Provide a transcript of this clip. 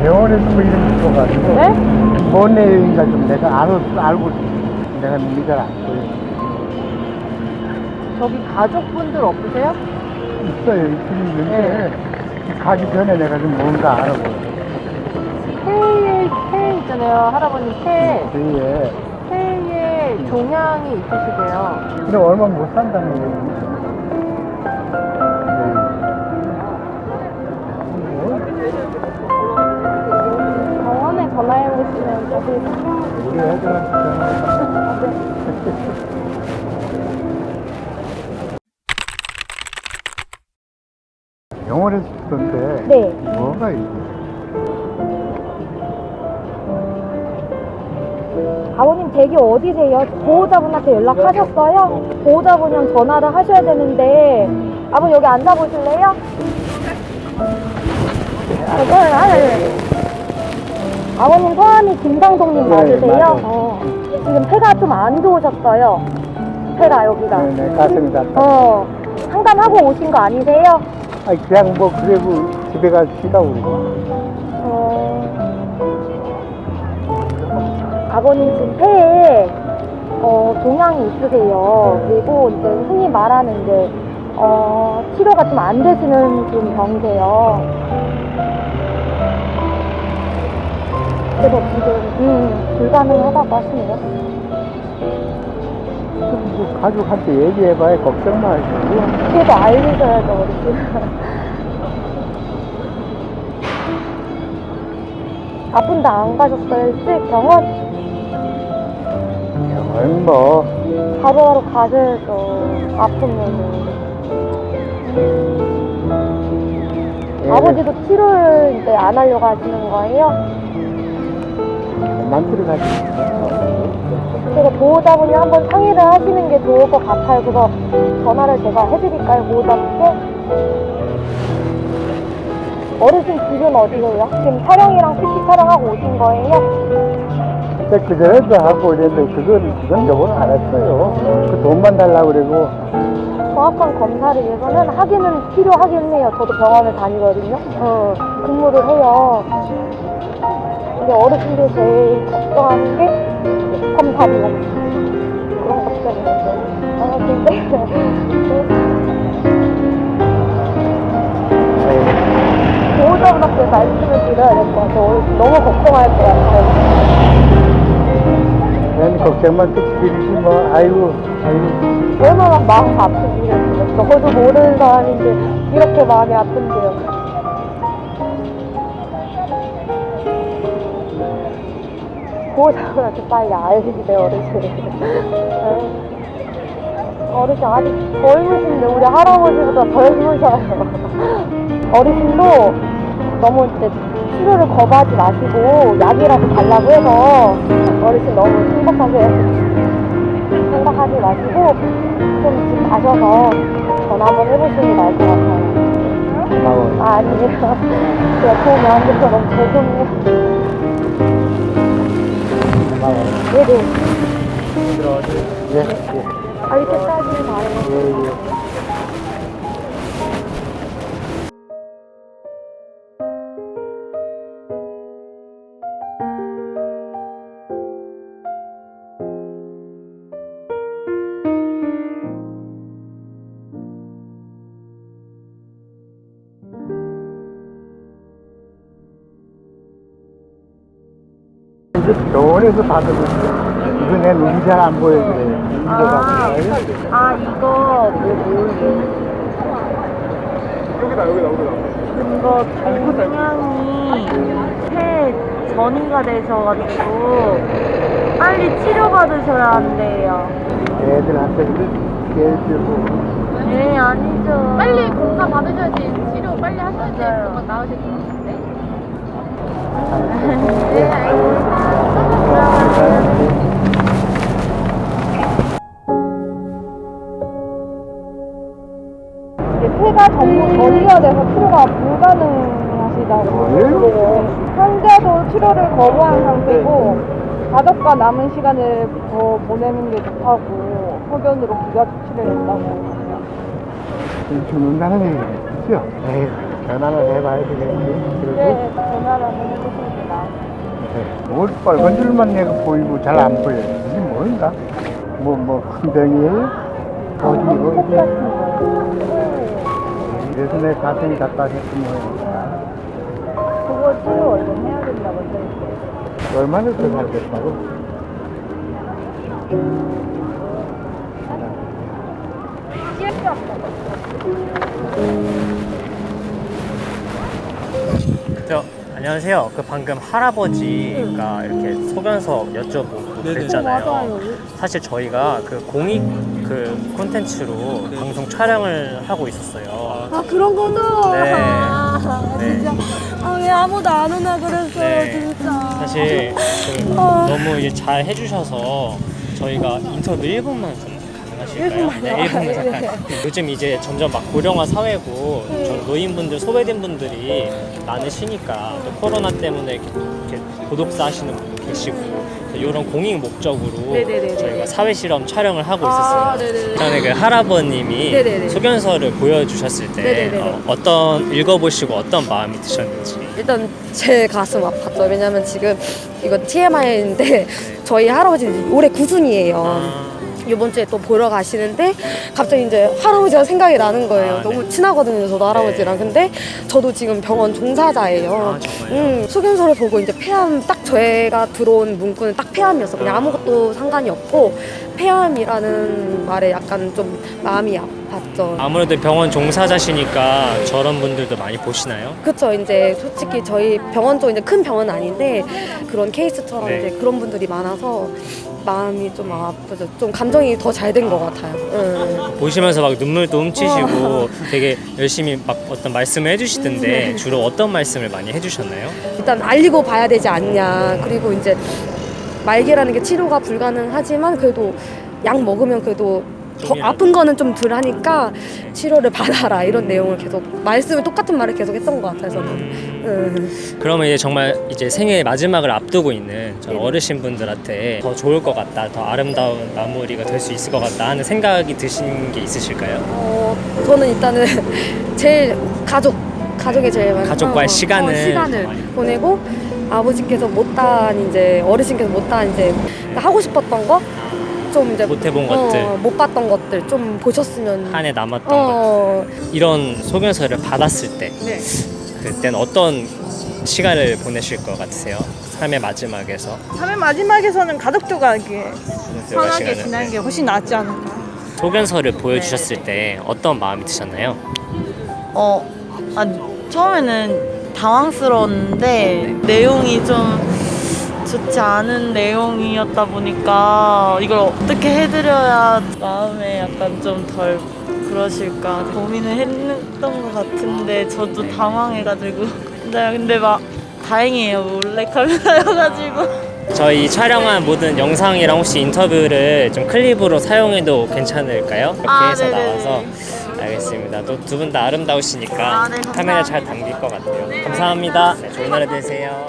병원에서 뭐 이런 게 있어가지고. 네? 뭔 내용인가 좀 내가 알고 내가 눈이 잘 안 보여. 저기 가족분들 없으세요? 있어요, 있긴 있는데. 네. 가기 전에 내가 좀 뭔가 알아보여. 폐 있잖아요. 할아버님 폐. 예. 폐에 종양이 있으시대요. 근데 얼마 못 산다는 얘기죠. 병원에 전화해보시면 저기 우리 애들한테 전화해서. 병원에서 쓰던데. 네. 뭐가 있어? 아버님 댁이 어디세요? 보호자분한테 연락하셨어요? 보호자분이랑 전화를 하셔야 되는데 아버님 여기 앉아보실래요? 아버님 성함이 김상동님 네, 맞으세요? 맞아요. 지금 폐가 좀 안 좋으셨어요. 폐가 여기가. 네네, 가슴이 다. 상담하고 오신 거 아니세요? 아니, 그냥 뭐, 그래도 집에 가서 쉬라고 그러고. 아버님 지금 폐에 종양이 있으세요. 그리고 이제 흔히 말하는 이제 치료가 좀 안 되시는 좀 병이세요. 그래서 지금 불가능하다고 하시네요. 뭐 가족한테 얘기해봐야 걱정만 하시고. 그래도 알려줘야죠, 어르신. 아픈데 안 가셨어요, 일찍 병원? 병원 뭐. 바로바로 가셔야죠, 아프면은. 아버지도 치료를 이제 안 하려고 하시는 거예요? 만들어 가지. 그래서 보호자분이 한번 상의를 하시는 게 좋을 것 같아요. 그래서 전화를 제가 해드릴까요, 보호자분께? 어르신 집은 어디세요? 지금 촬영이랑 PT 촬영하고 오신 거예요? 그전에도 하고 이랬는데, 그건 요번은 안 했어요. 그 돈만 달라고 그러고. 정확한 검사를 위해서는 하기는 필요하긴 해요. 저도 병원을 다니거든요. 근무를 해요. 근데 어르신들이 제일 걱정하는 게 검사비용. 그런 것 때문에. 근데 보호자분한테 말씀을 드려야 될 것 같아요. 어르신 너무 걱정할 것 같아요. 그냥 걱정만 끝이지 뭐. 아이고. 얼마나 마음 아픈 일이었어요. 저도 모르는 사람인데 이렇게 마음이 아픈데요. 보호자분한테 빨리 알리세요, 어르신. 어르신 아직 젊으신데 우리 할아버지보다 젊으셔요. 어르신도 너무 이제 치료를 거부하지 마시고 약이라도 달라고 해서 어르신 너무 생각하지 마시고 좀 집 가셔서 전화 한번 해보시는 게 나을 것 같아요. 고마워. 아니에요. 제가 도움이 안 돼서 너무 죄송해요. 고마워. 네네. 예, 예. 알겠다 하시길 바래요. 예, 예. 이제 병원에서 받은 건데, 이거 내 눈이 잘 안 보여, 그래. 이거 이거 종양이 폐 전이가 되셔가지고 빨리 치료받으셔야 한대요. 애들한테 깨주고. 네, 아니죠. 빨리 검사 받으셔야지 치료 빨리 하셔야지 그거 나으실 것 같은데. 네, 폐가 전부 전이가 돼서 치료가 불가능하시다고. 현재도 치료를 거부한 상태고 가족과 남은 시간을 더 보내는 게 좋다고 소견으로 기가 조치를 냈다고. 죽는다는 얘기겠죠? 에이, 전화를 해봐야 되겠지. 그래도 네, 전화를 한번 해보세요. 뭘 빨간 줄만 내가 보이고 잘 안 보여. 이게 뭔가? hun덩이? 어디? 그래서 내 가슴이 답답했던 모양이야. 그거 치료 얼른 해야 된다고 써있어요. 얼마나 더 살겠다고? 안녕하세요. 그 방금 할아버지가 이렇게 소견서 여쭤보고 그랬잖아요. 맞아요. 사실 저희가 그 공익 그 콘텐츠로 방송 촬영을 하고 있었어요. 아 그런 거죠? 네. 아, 네. 진짜. 아, 왜 아무도 안 오나 그랬어요, 네. 진짜. 사실 그 너무 이제 잘 해주셔서 저희가 인터뷰 1분만 좀 가능하실까요? 1분만요? 네, 1분만 잠깐. 네. 요즘 이제 점점 막 고령화 사회고 저 노인분들, 소외된 분들이 많으시니까 또 코로나 때문에 이렇게 고독사 하시는 분도 계시고 이런 공익 목적으로 네네네네. 저희가 사회 실험 촬영을 하고 아, 있었어요. 네네네. 전에 그 할아버님이 네네네. 소견서를 보여주셨을 때 네네네네. 어떤 읽어보시고 어떤 마음이 드셨는지. 일단 제 가슴 아팠죠. 왜냐면 지금 이건 TMI인데 저희 할아버지 올해 90이에요. 이번 주에 또 보러 가시는데 갑자기 이제 할아버지가 생각이 나는 거예요. 아, 너무 네. 친하거든요, 저도 할아버지랑. 근데 저도 지금 병원 종사자예요. 아, 정말요? 소견서를 보고 이제 폐암 딱 저희가 들어온 문구는 딱 폐암이었어. 그냥 아무것도 상관이 없고 폐암이라는 말에 약간 좀 마음이 아팠죠. 아무래도 병원 종사자시니까 저런 분들도 많이 보시나요? 그쵸. 이제 솔직히 저희 병원 쪽 이제 큰 병원은 아닌데 그런 케이스처럼 네. 이제 그런 분들이 많아서 마음이 좀 아프죠. 좀 감정이 더 잘 된 것 같아요. 보시면서 막 눈물도 훔치시고 되게 열심히 막 어떤 말씀을 해주시던데 주로 어떤 말씀을 많이 해주셨나요? 일단 알리고 봐야 되지 않냐. 그리고 이제 말기라는 게 치료가 불가능하지만 그래도 약 먹으면 그래도 더 아픈 거는 좀 덜 하니까 치료를 받아라 이런 내용을 계속 말씀을 똑같은 말을 계속 했던 것 같아요. 저는. 그러면 이제 정말 이제 생애 마지막을 앞두고 있는 저 어르신분들한테 더 좋을 것 같다, 더 아름다운 마무리가 될 수 있을 것 같다 하는 생각이 드신 게 있으실까요? 저는 일단은 제일 가족이 제일 많이 가족과의 시간을 더 많이 보내고 아버지께서 못한 이제 어르신께서 못한 이제 하고 싶었던 거 좀 이제 못 해본 것들. 못 봤던 것들 좀 보셨으면 한 해 남았던 것 네. 이런 소견서를 받았을 때 그때는 어떤 시간을 보내실 것 같으세요? 삶의 마지막에서 삶의 마지막에서는 가족들과 이렇게 편하게 시간을, 지내는 네. 게 훨씬 낫지 않을까. 소견서를 보여주셨을 때 어떤 마음이 드셨나요? 처음에는 당황스러웠는데 내용이 좀 좋지 않은 내용이었다 보니까 이걸 어떻게 해드려야 마음에 약간 좀 덜 그러실까 고민을 했던 것 같은데 저도 당황해가지고 근데 막 다행이에요. 몰래 카메라여가지고. 저희 촬영한 모든 영상이랑 혹시 인터뷰를 좀 클립으로 사용해도 괜찮을까요? 이렇게 해서 네네네. 나와서 알겠습니다. 또 두 분 다 아름다우시니까 네, 감사합니다. 카메라 잘 담길 것 같아요. 감사합니다. 네, 좋은 하루 되세요.